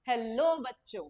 Hello बच्चों।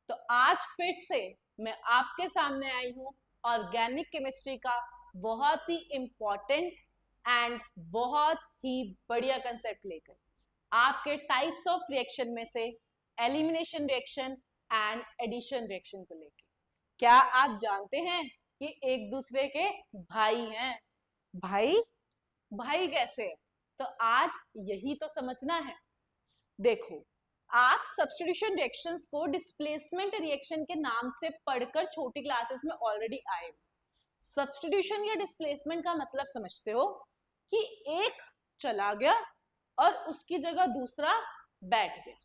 तो आज फिर से मैं आपके सामने आई हूँ ऑर्गेनिक केमिस्ट्री का बहुत ही इम्पोर्टेंट एंड बहुत ही बढ़िया कंसेप्ट लेकर आपके टाइप्स ऑफ रिएक्शन में से elimination reaction and addition reaction को लेकर। क्या आप जानते हैं कि एक दूसरे के भाई हैं? भाई भाई कैसे है? तो आज यही तो समझना है। देखो, आप सब्स्टिट्यूशन रिएक्शंस को डिस्प्लेसमेंट रिएक्शन के नाम से पढ़कर छोटी क्लासेस में ऑलरेडी आए हो। सब्स्टिट्यूशन या डिस्प्लेसमेंट का मतलब समझते हो कि एक चला गया और उसकी जगह दूसरा बैठ गया।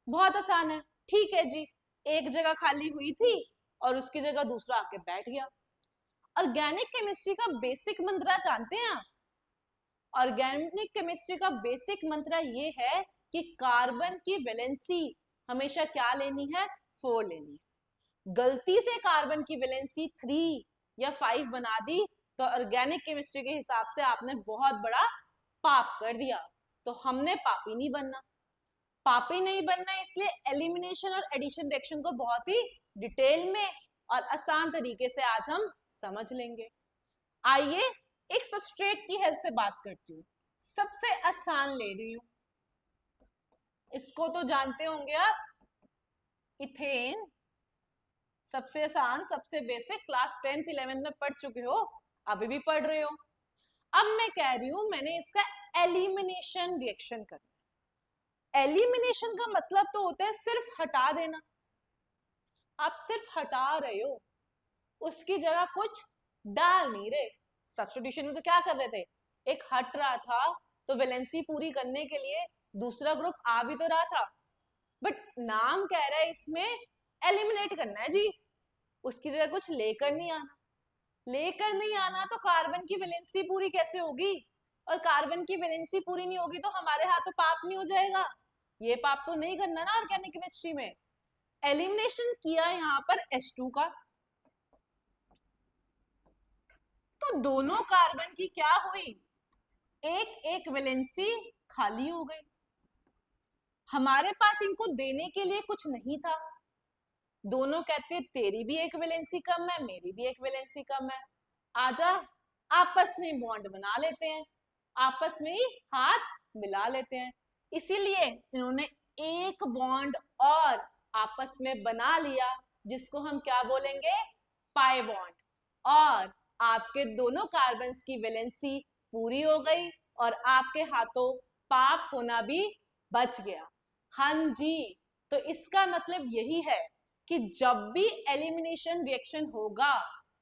बहुत आसान है। ठीक है जी, एक जगह खाली हुई थी और उसकी जगह दूसरा आके बैठ गया। ऑर्गेनिक केमिस्ट्री का बेसिक मंत्र जानते हैं आप? ऑर्गेनिक केमिस्ट्री का बेसिक मंत्र ये है कि कार्बन की वैलेंसी हमेशा क्या लेनी है? 4 लेनी है। गलती से कार्बन की वैलेंसी 3 या 5 बना दी तो ऑर्गेनिक केमिस्ट्री के हिसाब से आपने बहुत बड़ा पाप कर दिया। तो हमने पापी नहीं बनना। पापी नहीं बनना इसलिए एलिमिनेशन और एडिशन रिएक्शन को बहुत ही डिटेल में और आसान तरीके से आज हम समझ लेंगे। आइए एक सबस्ट्रेट की हेल्प से बात करती हूँ। सबसे आसान ले रही हूँ, इसको तो जानते होंगे आप, इथेन। सबसे आसान, सबसे बेसिक, क्लास 10th 11th में पढ़ चुके हो, अभी भी पढ़ रहे हो। अब मैं कह रही हूं मैंने इसका एलिमिनेशन रिएक्शन करना है। एलिमिनेशन का मतलब तो होता है सिर्फ हटा देना। आप सिर्फ हटा रहे हो, उसकी जगह कुछ डाल नहीं रहे। सब्स्टिट्यूशन में तो क्या कर रहे थे? एक हट रहा था तो वैलेंसी पूरी करने के लिए दूसरा ग्रुप आ भी तो रहा था, बट नाम कह रहा है इसमें एलिमिनेट करना है जी। उसकी जगह कुछ लेकर नहीं आना। लेकर नहीं आना तो कार्बन की वैलेंसी पूरी कैसे होगी? और कार्बन की वैलेंसी पूरी नहीं होगी तो हमारे हाथों पाप नहीं हो जाएगा। ये पाप तो नहीं करना ना ऑर्गेनिक केमिस्ट्री में। एलिमिनेशन किया यहां पर H2 का, तो दोनों कार्बन की क्या हुई? एक एक वैलेंसी खाली हो गई। हमारे पास इनको देने के लिए कुछ नहीं था। दोनों कहते तेरी भी एक वैलेंसी कम है, मेरी भी एक वैलेंसी कम है, आजा आपस में बॉन्ड बना लेते हैं, आपस में ही हाथ मिला लेते हैं। इसीलिए इन्होंने एक बॉन्ड और आपस में बना लिया, जिसको हम क्या बोलेंगे? Pi bond. और आपके दोनों कार्बन की वैलेंसी पूरी हो गई और आपके हाथों पाप होना भी बच गया। हाँ जी, तो इसका मतलब यही है कि जब भी एलिमिनेशन रिएक्शन होगा,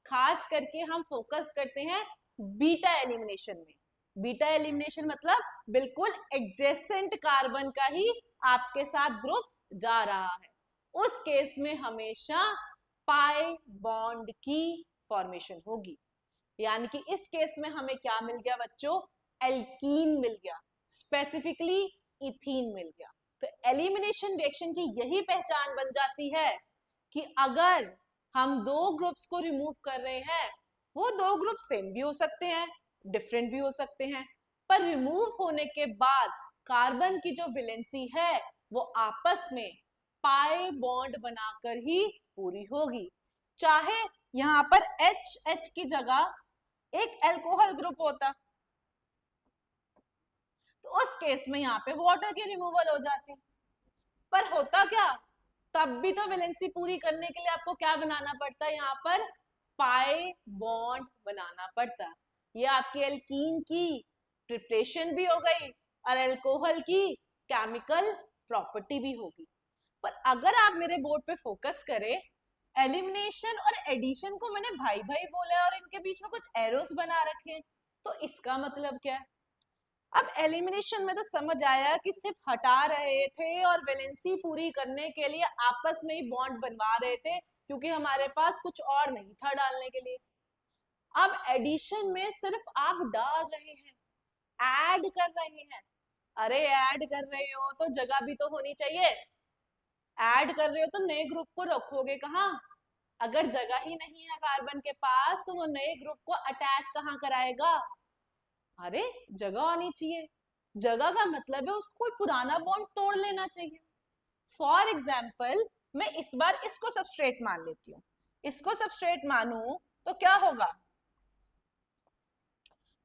खास करके हम फोकस करते हैं बीटा एलिमिनेशन में। बीटा एलिमिनेशन मतलब बिल्कुल एडजेसेंट कार्बन का ही आपके साथ ग्रुप जा रहा है। उस केस में हमेशा पाई बॉन्ड की फॉर्मेशन होगी। यानी कि इस केस में हमें क्या मिल गया बच्चों? एल्कीन मिल गया, स्पेसिफिकली इथीन मिल गया। तो एलिमिनेशन रिएक्शन की यही पहचान बन जाती है कि अगर हम दो ग्रुप्स को रिमूव कर रहे हैं, वो दो ग्रुप सेम भी हो सकते हैं, डिफरेंट भी हो सकते हैं, पर रिमूव होने के बाद कार्बन की जो वैलेंसी है वो आपस में पाई बॉन्ड बनाकर ही पूरी होगी। चाहे यहां पर एच एच की जगह एक अल्कोहल ग्रुप होता तो उस केस में यहाँ पे वाटर की रिमूवल हो जाती, पर होता क्या? तब भी तो वैलेंसी पूरी करने के लिए आपको क्या बनाना पड़ता है? यहाँ पर पाई बॉन्ड बनाना पड़ता। ये आपकी एल्कीन की प्रिपरेशन भी हो गई और अल्कोहल की केमिकल प्रॉपर्टी भी होगी। पर अगर आप मेरे बोर्ड पे फोकस करें, एलिमिनेशन और एडिशन को मैंने भाई भाई बोला और इनके बीच में कुछ एरोस बना रखे, तो इसका मतलब क्या है? अब एलिमिनेशन में तो समझ आया कि सिर्फ हटा रहे थे और वैलेंसी पूरी करने के लिए आपस में ही बॉन्ड बनवा रहे थे, क्योंकि हमारे पास कुछ और नहीं था डालने के लिए। अब एडिशन में सिर्फ आप डाल रहे हैं, ऐड कर रहे हैं। अरे ऐड कर रहे हो तो जगह भी तो होनी चाहिए। ऐड कर रहे हो तो नए ग्रुप को रखोगे कहाँ? अगर जगह ही नहीं है कार्बन के पास तो वो नए ग्रुप को अटैच कहाँ कराएगा? अरे जगह आनी चाहिए। जगह का मतलब है उसको कोई पुराना बॉन्ड तोड़ लेना चाहिए। फॉर एग्जाम्पल मैं इस बार इसको सबस्ट्रेट मान लेती हूँ, इसको सबस्ट्रेट मानू तो क्या होगा,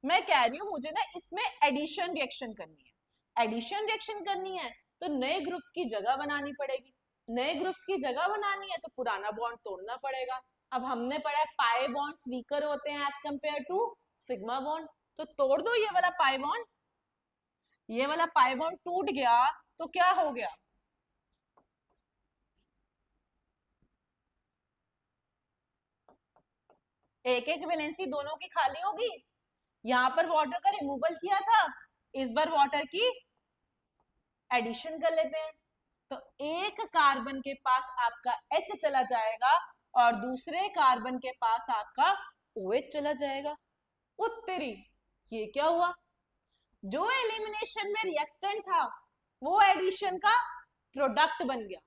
मैं कह रही हूँ मुझे ना इसमें एडिशन रिएक्शन करनी है, एडिशन रिएक्शन करनी है तो नए ग्रुप्स की जगह बनानी पड़ेगी, नए ग्रुप्स की जगह बनानी है तो पुराना बॉन्ड तोड़ना पड़ेगा। अब हमने पढ़ा है पाई बॉन्ड्स वीकर होते हैं as compared to sigma bond, तो तोड़ दो ये वाला पाई बॉन्ड, ये वाला पाई बॉन्ड टूट गया तो क्या हो गया, एक एक वैलेंसी दोनों की खाली होगी, यहां पर वाटर का रिमूवल किया था, इस बार वाटर की एडिशन कर लेते हैं, तो एक कार्बन के पास आपका H चला जाएगा और दूसरे कार्बन के पास आपका OH चला जाएगा। उत्तरी ये क्या हुआ, जो एलिमिनेशन में रिएक्टेंट था वो एडिशन का प्रोडक्ट बन गया,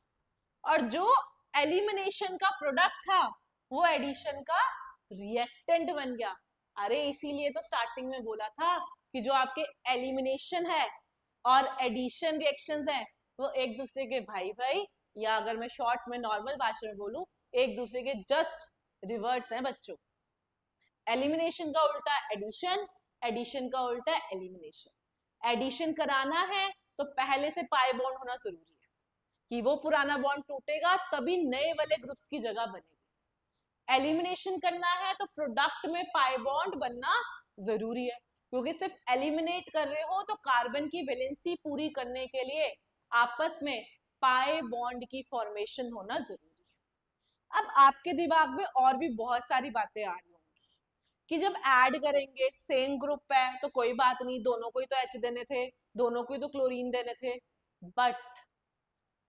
और जो एलिमिनेशन का प्रोडक्ट था वो एडिशन का रिएक्टेंट बन गया। अरे इसीलिए तो स्टार्टिंग में बोला था कि जो आपके एलिमिनेशन है और एडिशन रिएक्शंस है वो एक दूसरे के भाई भाई, या अगर मैं शॉर्ट में नॉर्मल भाषा में बोलूं एक दूसरे के जस्ट रिवर्स हैं बच्चों। एलिमिनेशन का उल्टा एडिशन, एडिशन का उल्टा एलिमिनेशन। एडिशन कराना है तो पहले से पाई बॉन्ड होना जरूरी है कि वो पुराना बॉन्ड टूटेगा तभी नए वाले ग्रुप्स की जगह बनेगी। एलिमिनेशन करना है तो प्रोडक्ट में पाई बॉन्ड बनना जरूरी है, क्योंकि सिर्फ एलिमिनेट कर रहे हो तो कार्बन की वैलेंसी पूरी करने के लिए आपस में पाई बॉन्ड की फॉर्मेशन होना जरूरी है। अब आपके दिमाग में और भी बहुत सारी बातें आ रही होंगी कि जब ऐड करेंगे सेम ग्रुप है तो कोई बात नहीं, दोनों को ही तो H देने थे, दोनों को ही तो क्लोरीन देने थे, बट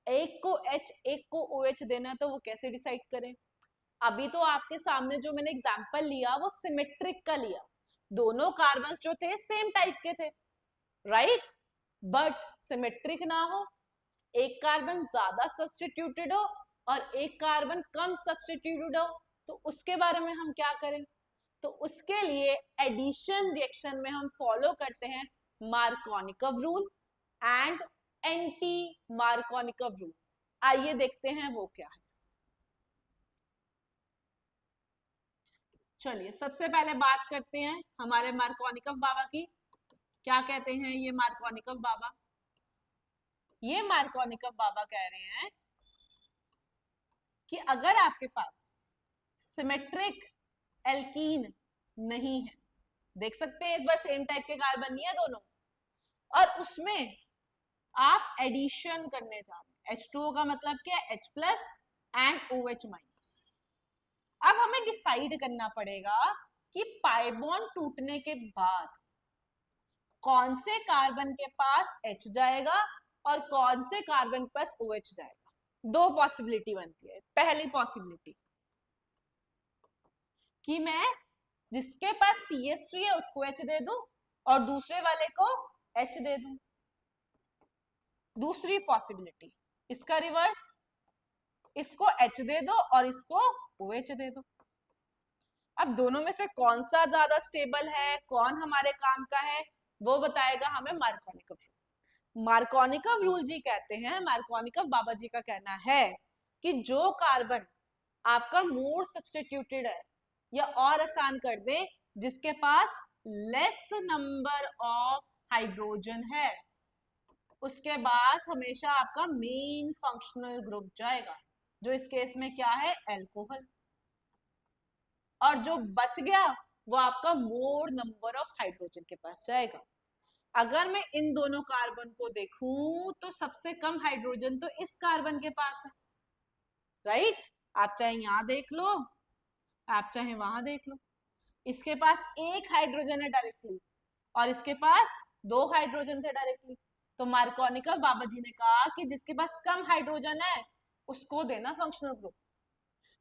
एक को H एक को OH देना तो वो कैसे डिसाइड करें। अभी तो आपके सामने जो मैंने एग्जांपल लिया वो सिमेट्रिक का लिया, दोनों कार्बन्स जो थे सेम टाइप के थे, राइट, बट सिमेट्रिक ना हो, एक कार्बन ज्यादा सब्स्टिट्यूटेड हो और एक कार्बन कम सब्स्टिट्यूटेड हो, तो उसके बारे में हम क्या करें, तो उसके लिए एडिशन रिएक्शन में हम फॉलो करते हैं मार्कोनिकव रूल एंड एंटी मार्कोनिकव रूल। आइए देखते हैं वो क्या है। चलिए सबसे पहले बात करते हैं हमारे मार्कोनिकव बाबा की। क्या कहते हैं ये मार्कोनिकव बाबा, ये मार्कोनिकव बाबा कह रहे हैं कि अगर आपके पास सिमेट्रिक एल्कीन नहीं है, देख सकते हैं इस बार सेम टाइप के कार्बन नहीं है दोनों, और उसमें आप एडिशन करने जा रहे हैं, H2O का मतलब क्या है H plus and OH minus. अब हमें डिसाइड करना पड़ेगा कि पाई बॉन्ड टूटने के बाद कौन से कार्बन के पास H जाएगा और कौन से कार्बन के पास OH जाएगा। दो पॉसिबिलिटी बनती है, पहली पॉसिबिलिटी कि मैं जिसके पास CH3 है उसको H दे दूं और दूसरे वाले को H दे दूं। दूसरी पॉसिबिलिटी इसका रिवर्स, इसको H दे दो और इसको OH दे दो। अब दोनों में से कौन सा ज्यादा स्टेबल है, कौन हमारे काम का है, वो बताएगा हमें मार्कोनिकव रूल। मार्कोनिकव रूल जी कहते हैं, मार्कोनिकव बाबा जी का कहना है कि जो कार्बन आपका मोर सब्स्टिट्यूटेड है, या और आसान कर दें जिसके पास लेस नंबर ऑफ हाइड्रोजन है, उसके पास हमेशा आपका मेन फंक्शनल ग्रुप जाएगा, जो इस केस में क्या है एल्कोहल, और जो बच गया वो आपका मोर नंबर ऑफ हाइड्रोजन के पास जाएगा। अगर मैं इन दोनों कार्बन को देखूं तो सबसे कम हाइड्रोजन तो इस कार्बन के पास है, राइट, आप चाहे यहां देख लो आप चाहे वहां देख लो, इसके पास एक हाइड्रोजन है डायरेक्टली और इसके पास दो हाइड्रोजन थे डायरेक्टली। तो मार्कोनिकव बाबा जी ने कहा कि जिसके पास कम हाइड्रोजन है उसको देना फंक्शनल ग्रुप,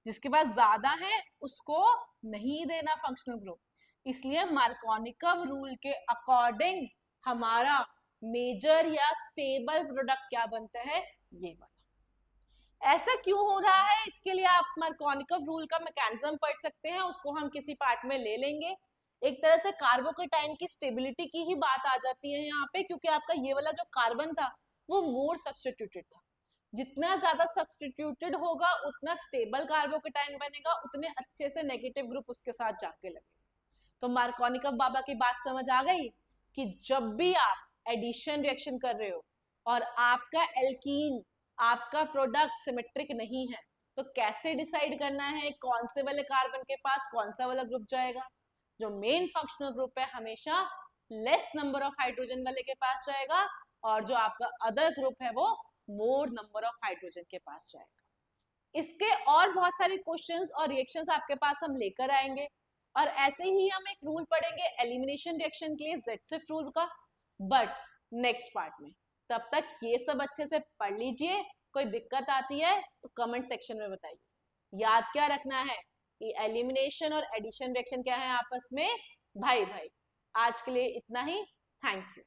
जिसके पास ज्यादा है उसको नहीं देना फंक्शनल ग्रुप। इसलिए मार्कोनिकव रूल के अकॉर्डिंग हमारा मेजर या स्टेबल प्रोडक्ट क्या बनता है, ये वाला। ऐसा क्यों हो रहा है, इसके लिए आप मार्कोनिकव रूल का मैकेनिज्म पढ़ सकते हैं, उसको हम किसी पार्ट में ले लेंगे। एक तरह से कार्बोकेटाइन की स्टेबिलिटी की ही बात आ जाती है यहाँ पे, क्योंकि आपका ये वाला जो कार्बन था वो मोर सब्स्टिट्यूटेड था, जितना ज्यादा सब्स्टिट्यूटेड होगा उतना स्टेबल कार्बोकेटाइन बनेगा, उतने अच्छे से नेगेटिव ग्रुप उसके साथ जाके लगेगा। तो मार्कोनिकॉफ बाबा की बात समझ आ गई कि जब भी आप एडिशन रिएक्शन कर रहे हो और आपका एल्कीन, आपका प्रोडक्ट सिमेट्रिक नहीं है, तो कैसे डिसाइड करना है कौन से वाले कार्बन के पास कौन सा वाला ग्रुप जाएगा। जो मेन फंक्शनल ग्रुप है हमेशा लेस नंबर ऑफ हाइड्रोजन वाले के पास जाएगा, और जो आपका अदर ग्रुप है वो मोर नंबर ऑफ हाइड्रोजन के पास जाएगा। इसके और बहुत सारे क्वेश्चंस और रिएक्शंस आपके पास हम लेकर आएंगे, और ऐसे ही हम एक रूल पढ़ेंगे एलिमिनेशन रिएक्शन के लिए, जेडसिफ रूल का, बट नेक्स्ट पार्ट में। तब तक ये सब अच्छे से पढ़ लीजिए। कोई दिक्कत आती है तो कमेंट सेक्शन में बताइए। याद क्या रखना है कि एलिमिनेशन और एडिशन रिएक्शन क्या है आपस में भाई भाई। आज के लिए इतना ही। Thank you.